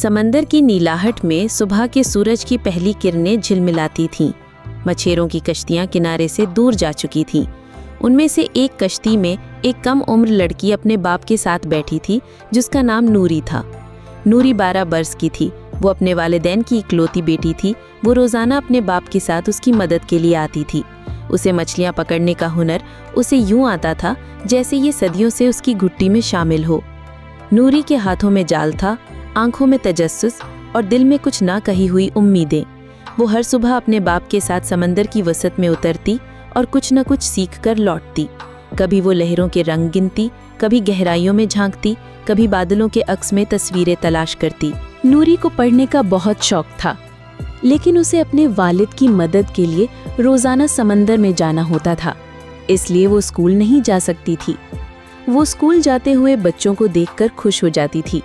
समंदर की नीलाहट में सुबह के सूरज की पहली किरणें झिलमिलाती थीं। मछेरों की कश्तियां किनारे से दूर जा चुकी थीं। उनमें से एक कश्ती में एक कम उम्र लड़की अपने बाप के साथ बैठी थी, जिसका नाम नूरी था। नूरी 12 बरस की थी। वो अपने वालिदैन की इकलौती बेटी थी। वो रोज़ाना अपने बाप के साथ उसकी मदद के लिए आती थी। उसे मछलियाँ पकड़ने का हुनर उसे यूं आता था जैसे ये सदियों से उसकी घुट्टी में शामिल हो। नूरी के हाथों में जाल था, आंखों में तजस्सुस और दिल में कुछ ना कही हुई उम्मीदें। वो हर सुबह अपने बाप के साथ समंदर की वसत में उतरती और कुछ न कुछ सीख कर लौटती। कभी वो लहरों के रंग गिनती, कभी गहराइयों में झांकती, कभी बादलों के अक्स में तस्वीरें तलाश करती। नूरी को पढ़ने का बहुत शौक था, लेकिन उसे अपने वालिद की मदद के लिए रोज़ाना समंदर में जाना होता था, इसलिए वो स्कूल नहीं जा सकती थी। वो स्कूल जाते हुए बच्चों को देखकर खुश हो जाती थी।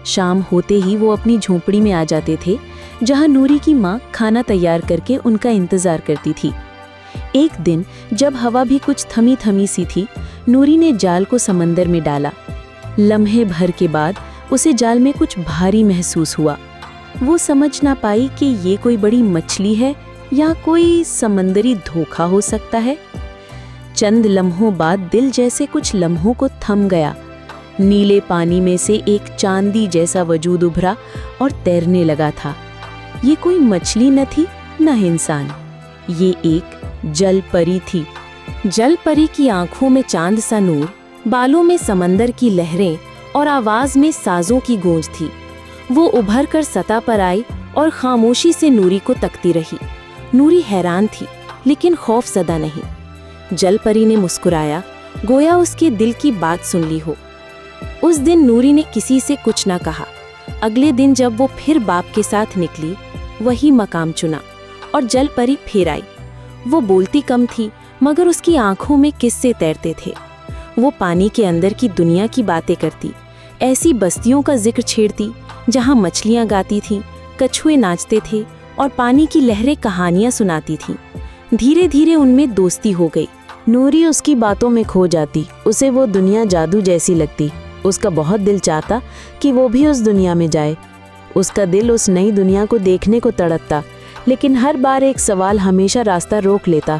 शाम होते ही वो अपनी झोंपड़ी में आ जाते थे, जहां नूरी की माँ खाना तैयार करके उनका इंतजार करती थी। एक दिन जब हवा भी कुछ थमी थमी सी थी, नूरी ने जाल को समंदर में डाला। लम्हे भर के बाद उसे जाल में कुछ भारी महसूस हुआ। वो समझ ना पाई कि ये कोई बड़ी मछली है या कोई समंदरी धोखा हो सकता है। चंद लम्हों बाद दिल जैसे कुछ लम्हों को थम गया। नीले पानी में से एक चांदी जैसा वजूद उभरा और तैरने लगा था। ये कोई मछली न थी न इंसान, ये एक जल परी थी। जल परी की आंखों में चांद सा नूर, बालों में समंदर की लहरें और आवाज में साजों की गूंज थी। वो उभर कर सतह पर आई और खामोशी से नूरी को तकती रही। नूरी हैरान थी, लेकिन खौफज़दा नहीं। जल परी ने मुस्कुराया, गोया उसके दिल की बात सुन ली हो। उस दिन नूरी ने किसी से कुछ ना कहा। अगले दिन जब वो फिर बाप के साथ निकली, वही मकाम चुना और जल परी फिर आई। वो बोलती कम थी, मगर उसकी आंखों में किस्से तैरते थे। वो पानी के अंदर की दुनिया की बातें करती, ऐसी बस्तियों का जिक्र छेड़ती जहां मछलियां गाती थीं, कछुए नाचते थे और पानी की लहरें कहानियां सुनाती थीं। धीरे धीरे उनमें दोस्ती हो गई। नूरी उसकी बातों में खो जाती। उसे वो दुनिया जादू जैसी लगती। उसका बहुत दिल चाहता कि वो भी उस दुनिया में जाए। उसका दिल उस नई दुनिया को देखने को तड़पता, लेकिन हर बार एक सवाल हमेशा रास्ता रोक लेता।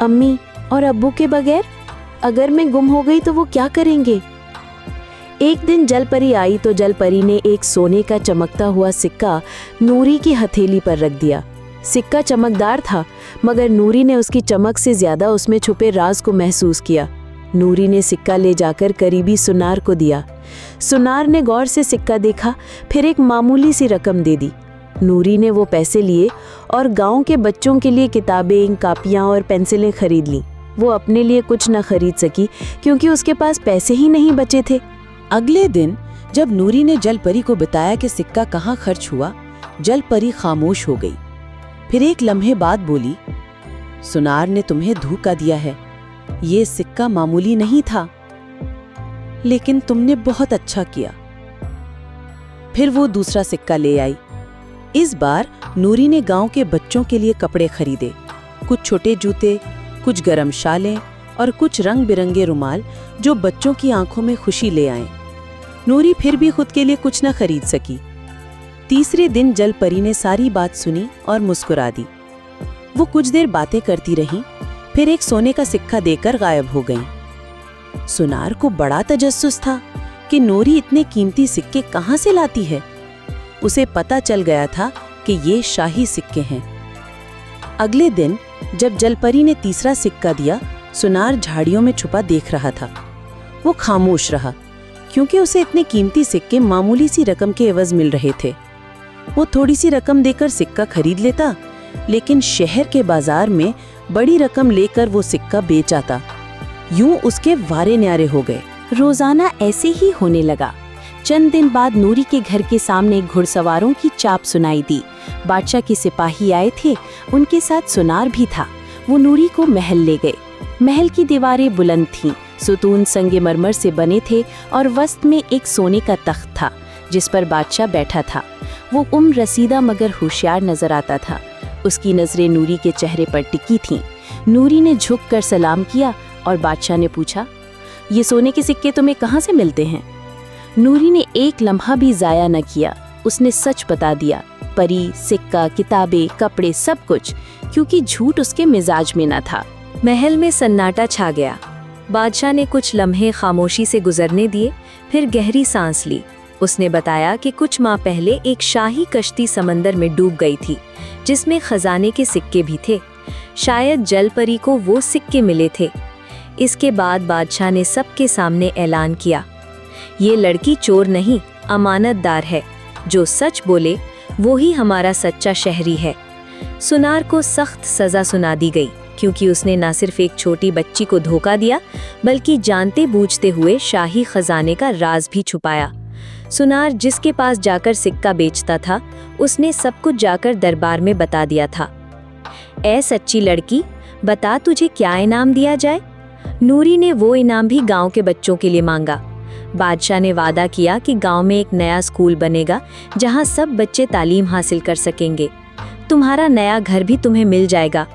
अम्मी और अब्बू के बगैर अगर मैं गुम हो गई तो वो क्या करेंगे? एक दिन जल परी आई तो जल परी ने एक सोने का चमकता हुआ सिक्का नूरी की हथेली पर रख दिया। सिक्का चमकदार था, मगर नूरी ने उसकी चमक से ज्यादा उसमें छुपे राज को महसूस किया। नूरी ने सिक्का ले जाकर करीबी सुनार को दिया। सुनार ने गौर से सिक्का देखा, फिर एक मामूली सी रकम दे दी। नूरी ने वो पैसे लिए और गांव के बच्चों के लिए किताबें, कापियां और पेंसिलें खरीद लीं। वो अपने लिए कुछ न खरीद सकी क्योंकि उसके पास पैसे ही नहीं बचे थे। अगले दिन जब नूरी ने जल परी को बताया कि सिक्का कहाँ खर्च हुआ, जल परी खामोश हो गई। फिर एक लम्हे बाद बोली, सुनार ने तुम्हें धोखा दिया है। ये सिक्का मामूली नहीं था, लेकिन तुमने बहुत अच्छा किया। फिर वो दूसरा सिक्का ले आई। इस बार नूरी ने गांव के बच्चों के लिए कपड़े खरीदे, कुछ छोटे जूते, कुछ गरम शालें और कुछ रंग बिरंगे रुमाल जो बच्चों की आंखों में खुशी ले आए। नूरी फिर भी खुद के लिए कुछ न खरीद सकी। तीसरे दिन जल परी ने सारी बात सुनी और मुस्कुरा दी। वो कुछ देर बातें करती रहीं, फिर एक सोने का सिक्का देकर गायब हो गईं। सुनार को बड़ा तजस्सुस था कि नूरी इतने कीमती सिक्के कहाँ से लाती है। उसे पता चल गया था कि ये शाही सिक्के हैं। अगले दिन जब जल परी ने तीसरा सिक्का दिया, सुनार झाड़ियों में छुपा देख रहा था। वो खामोश रहा, क्योंकि उसे इतने कीमती सिक्के मामूली सी रकम के एवज मिल रहे थे। वो थोड़ी सी रकम देकर सिक्का खरीद लेता, लेकिन शहर के बाजार में बड़ी रकम लेकर वो सिक्का बेच आता। यूं उसके वारे न्यारे हो गए। रोजाना ऐसे ही होने लगा। चंद दिन बाद नूरी के घर के सामने घुड़सवारों की चाप सुनाई दी। बादशाह के सिपाही आए थे, उनके साथ सुनार भी था। वो नूरी को महल ले गए। महल की दीवारें बुलंद थीं, सुतून संगमरमर से बने थे और वसत में एक सोने का तख्त था जिस पर बादशाह बैठा था। वो उम्र रसीदा मगर होशियार नजर आता था। उसकी नजरें नूरी के चेहरे पर टिकी थीं। नूरी ने झुककर सलाम किया और बादशाह ने पूछा, ये सोने के सिक्के तुम्हें कहाँ से मिलते हैं? नूरी ने एक लम्हा भी जाया न किया। उसने सच बता दिया, परी, सिक्का, किताबें, कपड़े, सब कुछ, क्योंकि झूठ उसके मिजाज में न था। महल में सन्नाटा छा गया। बादशाह ने कुछ लम्हे खामोशी से गुजरने दिए, फिर गहरी सांस ली। उसने बताया कि कुछ माह पहले एक शाही कश्ती समंदर में डूब गई थी, जिसमें खजाने के सिक्के भी थे। शायद जल परी को वो सिक्के मिले थे। इसके बाद बादशाह ने सबके सामने ऐलान किया, ये लड़की चोर नहीं, अमानतदार है। जो सच बोले वो ही हमारा सच्चा शहरी है। सुनार को सख्त सजा सुना दी गई, क्योंकि उसने न सिर्फ एक छोटी बच्ची को धोखा दिया, बल्कि जानते बूझते हुए शाही खजाने का राज भी छुपाया। सुनार जिसके पास जाकर सिक्का बेचता था, उसने सब कुछ जाकर दरबार में बता दिया था। ऐ सच्ची लड़की, बता तुझे क्या इनाम दिया जाए। नूरी ने वो इनाम भी गांव के बच्चों के लिए मांगा। बादशाह ने वादा किया कि गांव में एक नया स्कूल बनेगा, जहां सब बच्चे तालीम हासिल कर सकेंगे। तुम्हारा नया घर भी तुम्हें मिल जाएगा।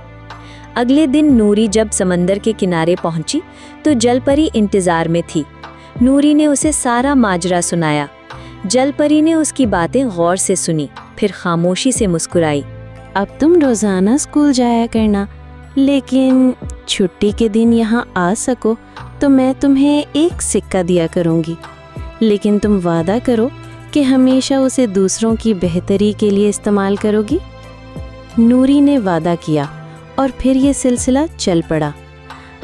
अगले दिन नूरी जब समंदर के किनारे पहुंची तो जलपरी इंतजार में थी। नूरी ने उसे सारा माजरा सुनाया। जलपरी ने उसकी बातें गौर से सुनी, फिर खामोशी से मुस्कुराई। अब तुम रोजाना स्कूल जाया करना, लेकिन छुट्टी के दिन यहाँ आ सको तो मैं तुम्हें एक सिक्का दिया करूँगी, लेकिन तुम वादा करो कि हमेशा उसे दूसरों की बेहतरी के लिए इस्तेमाल करोगी। नूरी ने वादा किया और फिर ये सिलसिला चल पड़ा।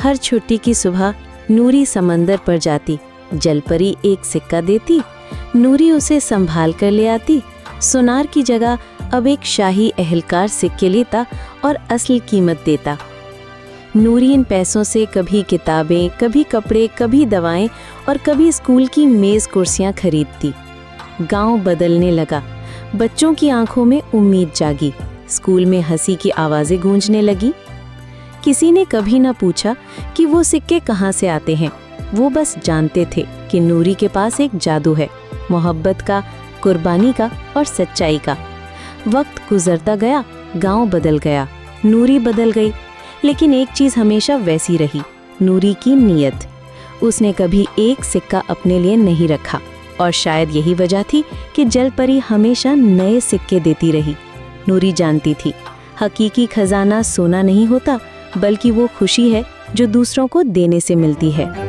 हर छुट्टी की सुबह नूरी समंदर पर जाती, जलपरी एक सिक्का देती, नूरी उसे संभाल कर ले आती। सुनार की जगह अब एक शाही एहलकार सिक्के लेता और असल कीमत देता। नूरी इन पैसों से कभी किताबें, कभी कपड़े, कभी दवाएं और कभी स्कूल की मेज़ कुर्सियां खरीदती। गांव बदलने लगा। बच्चों की आंखों में उम्मीद जागी। स्कूल में हंसी की आवाज़ें गूंजने लगी। किसी ने कभी न पूछा कि वो सिक्के कहाँ से आते हैं। वो बस जानते थे कि नूरी के पास एक जादू है, मोहब्बत का, कुर्बानी का और सच्चाई का। वक्त गुजरता गया, गांव बदल गया, नूरी बदल गई, लेकिन एक चीज़ हमेशा वैसी रही, नूरी की नीयत। उसने कभी एक सिक्का अपने लिए नहीं रखा, और शायद यही वजह थी कि जलपरी हमेशा नए सिक्के देती रही। नूरी जानती थी, हकीकी खजाना सोना नहीं होता, बल्कि वो खुशी है जो दूसरों को देने से मिलती है।